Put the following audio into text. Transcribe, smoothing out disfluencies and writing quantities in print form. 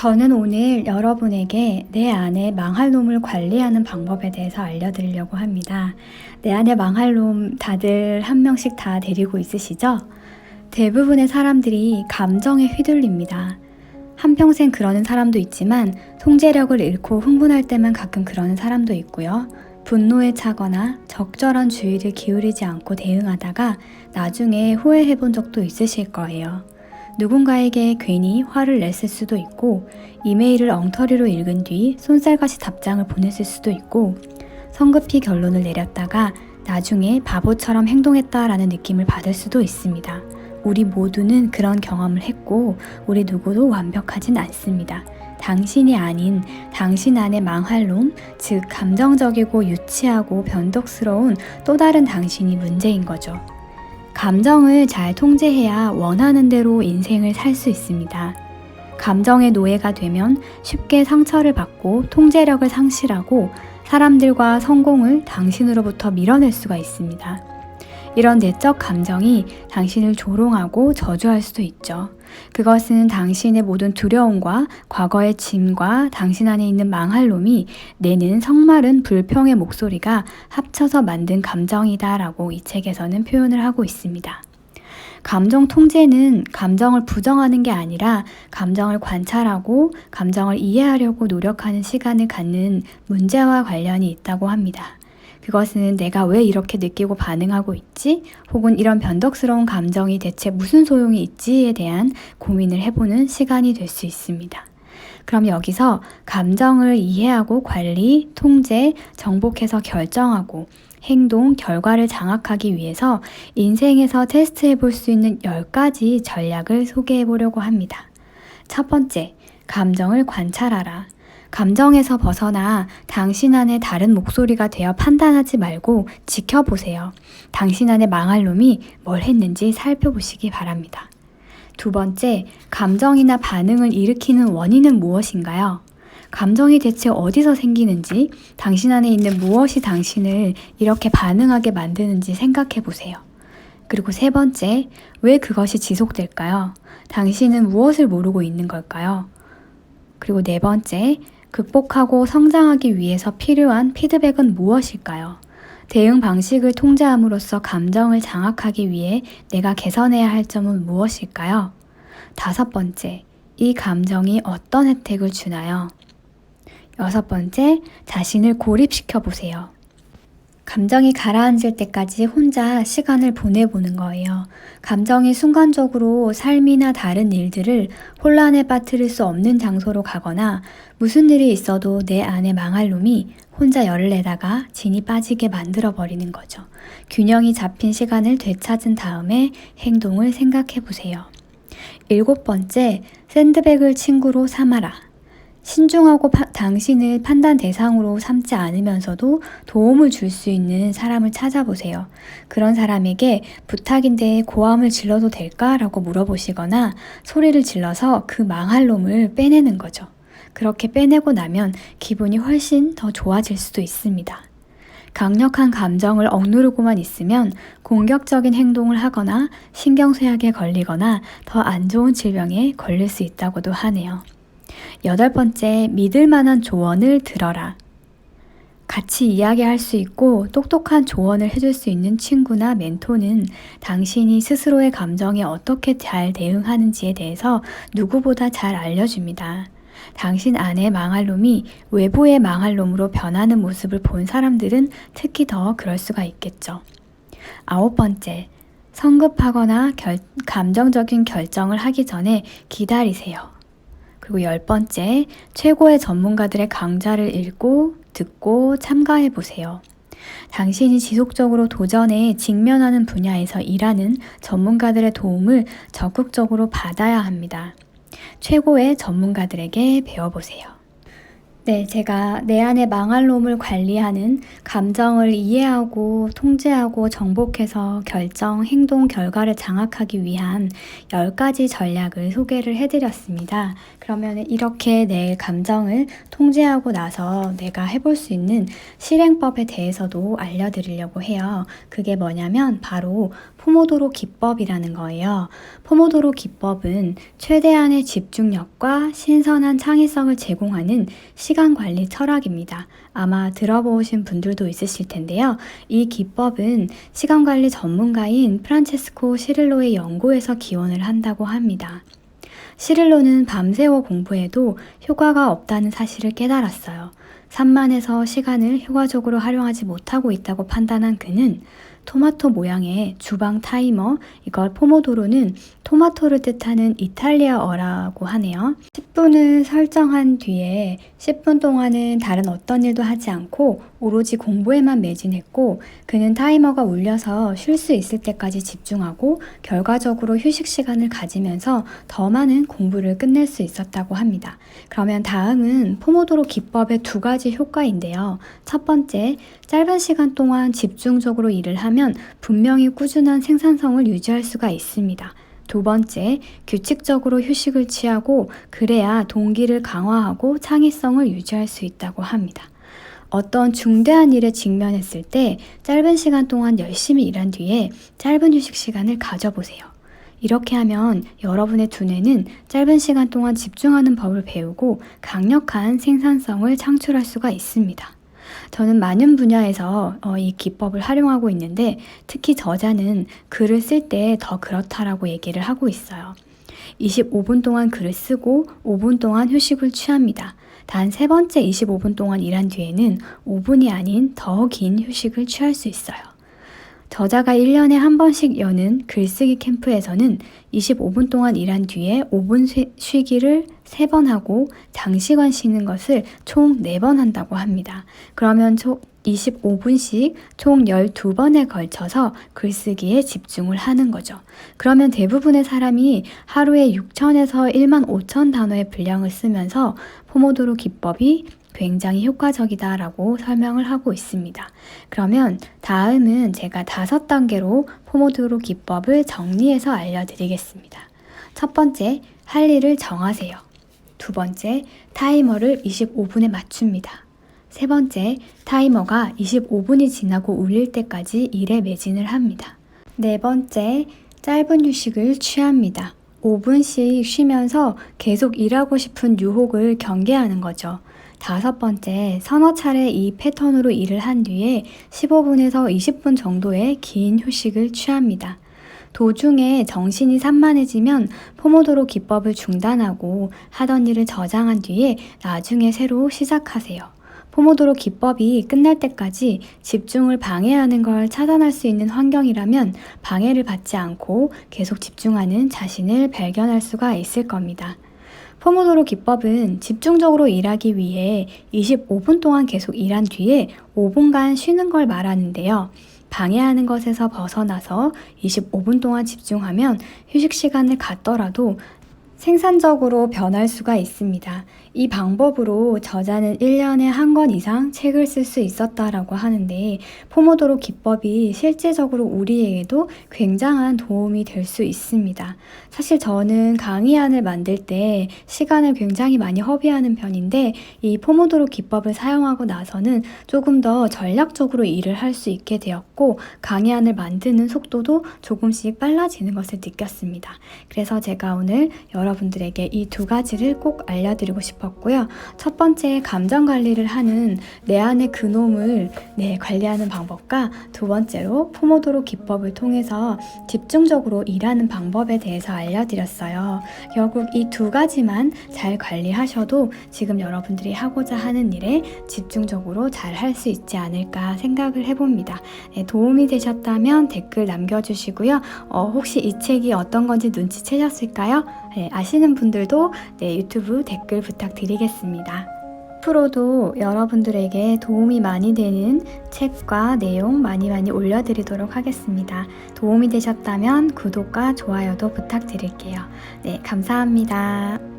저는 오늘 여러분에게 내 안에 망할 놈을 관리하는 방법에 대해서 알려드리려고 합니다. 내 안에 망할 놈 다들 한 명씩 다 데리고 있으시죠? 대부분의 사람들이 감정에 휘둘립니다. 한평생 그러는 사람도 있지만 통제력을 잃고 흥분할 때만 가끔 그러는 사람도 있고요. 분노에 차거나 적절한 주의를 기울이지 않고 대응하다가 나중에 후회해 본 적도 있으실 거예요. 누군가에게 괜히 화를 냈을 수도 있고, 이메일을 엉터리로 읽은 뒤 쏜살같이 답장을 보냈을 수도 있고, 성급히 결론을 내렸다가 나중에 바보처럼 행동했다라는 느낌을 받을 수도 있습니다. 우리 모두는 그런 경험을 했고, 우리 누구도 완벽하진 않습니다. 당신이 아닌 당신 안의 망할 놈, 즉 감정적이고 유치하고 변덕스러운 또 다른 당신이 문제인 거죠. 감정을 잘 통제해야 원하는 대로 인생을 살 수 있습니다. 감정의 노예가 되면 쉽게 상처를 받고 통제력을 상실하고 사람들과 성공을 당신으로부터 밀어낼 수가 있습니다. 이런 내적 감정이 당신을 조롱하고 저주할 수도 있죠. 그것은 당신의 모든 두려움과 과거의 짐과 당신 안에 있는 망할 놈이 내는 성마른 불평의 목소리가 합쳐서 만든 감정이다라고 이 책에서는 표현을 하고 있습니다. 감정 통제는 감정을 부정하는 게 아니라 감정을 관찰하고 감정을 이해하려고 노력하는 시간을 갖는 문제와 관련이 있다고 합니다. 그것은 내가 왜 이렇게 느끼고 반응하고 있지? 혹은 이런 변덕스러운 감정이 대체 무슨 소용이 있지에 대한 고민을 해보는 시간이 될 수 있습니다. 그럼 여기서 감정을 이해하고 관리, 통제, 정복해서 결정하고 행동, 결과를 장악하기 위해서 인생에서 테스트해 볼 수 있는 10가지 전략을 소개해 보려고 합니다. 첫 번째, 감정을 관찰하라. 감정에서 벗어나 당신 안에 다른 목소리가 되어 판단하지 말고 지켜보세요. 당신 안에 망할 놈이 뭘 했는지 살펴보시기 바랍니다. 두 번째, 감정이나 반응을 일으키는 원인은 무엇인가요? 감정이 대체 어디서 생기는지, 당신 안에 있는 무엇이 당신을 이렇게 반응하게 만드는지 생각해 보세요. 그리고 세 번째, 왜 그것이 지속될까요? 당신은 무엇을 모르고 있는 걸까요? 그리고 네 번째, 극복하고 성장하기 위해서 필요한 피드백은 무엇일까요? 대응 방식을 통제함으로써 감정을 장악하기 위해 내가 개선해야 할 점은 무엇일까요? 다섯 번째, 이 감정이 어떤 혜택을 주나요? 여섯 번째, 자신을 고립시켜 보세요. 감정이 가라앉을 때까지 혼자 시간을 보내보는 거예요. 감정이 순간적으로 삶이나 다른 일들을 혼란에 빠뜨릴 수 없는 장소로 가거나 무슨 일이 있어도 내 안에 망할 놈이 혼자 열을 내다가 진이 빠지게 만들어버리는 거죠. 균형이 잡힌 시간을 되찾은 다음에 행동을 생각해 보세요. 일곱 번째, 샌드백을 친구로 삼아라. 신중하고 당신을 판단 대상으로 삼지 않으면서도 도움을 줄 수 있는 사람을 찾아보세요. 그런 사람에게 부탁인데 고함을 질러도 될까? 라고 물어보시거나 소리를 질러서 그 망할 놈을 빼내는 거죠. 그렇게 빼내고 나면 기분이 훨씬 더 좋아질 수도 있습니다. 강력한 감정을 억누르고만 있으면 공격적인 행동을 하거나 신경쇠약에 걸리거나 더 안 좋은 질병에 걸릴 수 있다고도 하네요. 여덟 번째, 믿을 만한 조언을 들어라. 같이 이야기할 수 있고 똑똑한 조언을 해줄 수 있는 친구나 멘토는 당신이 스스로의 감정에 어떻게 잘 대응하는지에 대해서 누구보다 잘 알려줍니다. 당신 안에 망할 놈이 외부의 망할 놈으로 변하는 모습을 본 사람들은 특히 더 그럴 수가 있겠죠. 아홉 번째, 성급하거나 감정적인 결정을 하기 전에 기다리세요. 그리고 열 번째, 최고의 전문가들의 강좌를 읽고 듣고 참가해 보세요. 당신이 지속적으로 도전에 직면하는 분야에서 일하는 전문가들의 도움을 적극적으로 받아야 합니다. 최고의 전문가들에게 배워보세요. 네, 제가 내 안에 망할 놈을 관리하는 감정을 이해하고 통제하고 정복해서 결정, 행동, 결과를 장악하기 위한 10가지 전략을 소개를 해드렸습니다. 그러면 이렇게 내 감정을 통제하고 나서 내가 해볼 수 있는 실행법에 대해서도 알려드리려고 해요. 그게 뭐냐면 바로 포모도로 기법이라는 거예요. 포모도로 기법은 최대한의 집중력과 신선한 창의성을 제공하는 시간 관리 철학입니다. 아마 들어보신 분들도 있으실 텐데요. 이 기법은 시간 관리 전문가인 프란체스코 시릴로의 연구에서 기원을 한다고 합니다. 시릴로는 밤새워 공부해도 효과가 없다는 사실을 깨달았어요. 산만해서 시간을 효과적으로 활용하지 못하고 있다고 판단한 그는 토마토 모양의 주방 타이머, 이걸 포모도로는 토마토를 뜻하는 이탈리아어라고 하네요. 10분을 설정한 뒤에 10분 동안은 다른 어떤 일도 하지 않고 오로지 공부에만 매진했고, 그는 타이머가 울려서 쉴 수 있을 때까지 집중하고 결과적으로 휴식 시간을 가지면서 더 많은 공부를 끝낼 수 있었다고 합니다. 그러면 다음은 포모도로 기법의 두 가지 효과인데요. 첫 번째, 짧은 시간 동안 집중적으로 일을 하면 분명히 꾸준한 생산성을 유지할 수가 있습니다. 두 번째, 규칙적으로 휴식을 취하고 그래야 동기를 강화하고 창의성을 유지할 수 있다고 합니다. 어떤 중대한 일에 직면했을 때 짧은 시간 동안 열심히 일한 뒤에 짧은 휴식 시간을 가져보세요. 이렇게 하면 여러분의 두뇌는 짧은 시간 동안 집중하는 법을 배우고 강력한 생산성을 창출할 수가 있습니다. 저는 많은 분야에서 이 기법을 활용하고 있는데, 특히 저자는 글을 쓸 때 더 그렇다라고 얘기를 하고 있어요. 25분 동안 글을 쓰고 5분 동안 휴식을 취합니다. 단 세 번째 25분 동안 일한 뒤에는 5분이 아닌 더 긴 휴식을 취할 수 있어요. 저자가 1년에 한 번씩 여는 글쓰기 캠프에서는 25분 동안 일한 뒤에 5분 쉬기를 3번 하고 장시간 쉬는 것을 총 4번 한다고 합니다. 그러면 총 25분씩 총 12번에 걸쳐서 글쓰기에 집중을 하는 거죠. 그러면 대부분의 사람이 하루에 6,000에서 15,000 단어의 분량을 쓰면서 포모도로 기법이 굉장히 효과적이다라고 설명을 하고 있습니다. 그러면 다음은 제가 5단계로 포모도로 기법을 정리해서 알려드리겠습니다. 첫 번째, 할 일을 정하세요. 두 번째, 타이머를 25분에 맞춥니다. 세 번째, 타이머가 25분이 지나고 울릴 때까지 일에 매진을 합니다. 네 번째, 짧은 휴식을 취합니다. 5분씩 쉬면서 계속 일하고 싶은 유혹을 경계하는 거죠. 다섯 번째, 서너 차례 이 패턴으로 일을 한 뒤에 15분에서 20분 정도의 긴 휴식을 취합니다. 도중에 정신이 산만해지면 포모도로 기법을 중단하고 하던 일을 저장한 뒤에 나중에 새로 시작하세요. 포모도로 기법이 끝날 때까지 집중을 방해하는 걸 차단할 수 있는 환경이라면 방해를 받지 않고 계속 집중하는 자신을 발견할 수가 있을 겁니다. 포모도로 기법은 집중적으로 일하기 위해 25분 동안 계속 일한 뒤에 5분간 쉬는 걸 말하는데요. 방해하는 것에서 벗어나서 25분 동안 집중하면 휴식 시간을 갖더라도 생산적으로 변할 수가 있습니다. 이 방법으로 저자는 1년에 한 권 이상 책을 쓸 수 있었다라고 하는데, 포모도로 기법이 실제적으로 우리에게도 굉장한 도움이 될 수 있습니다. 사실 저는 강의안을 만들 때 시간을 굉장히 많이 허비하는 편인데, 이 포모도로 기법을 사용하고 나서는 조금 더 전략적으로 일을 할 수 있게 되었고, 강의안을 만드는 속도도 조금씩 빨라지는 것을 느꼈습니다. 그래서 제가 오늘 여러분들에게 이 두 가지를 꼭 알려드리고 싶었고요. 첫 번째, 감정 관리를 하는 내 안의 그놈을 관리하는 방법과, 두 번째로 포모도로 기법을 통해서 집중적으로 일하는 방법에 대해서 알려드렸어요. 결국 이 두 가지만 잘 관리하셔도 지금 여러분들이 하고자 하는 일에 집중적으로 잘 할 수 있지 않을까 생각을 해봅니다. 도움이 되셨다면 댓글 남겨주시고요. 혹시 이 책이 어떤 건지 눈치채셨을까요? 아시는 분들도 유튜브 댓글 부탁드리겠습니다. 앞으로도 여러분들에게 도움이 많이 되는 책과 내용 많이 올려드리도록 하겠습니다. 도움이 되셨다면 구독과 좋아요도 부탁드릴게요. 감사합니다.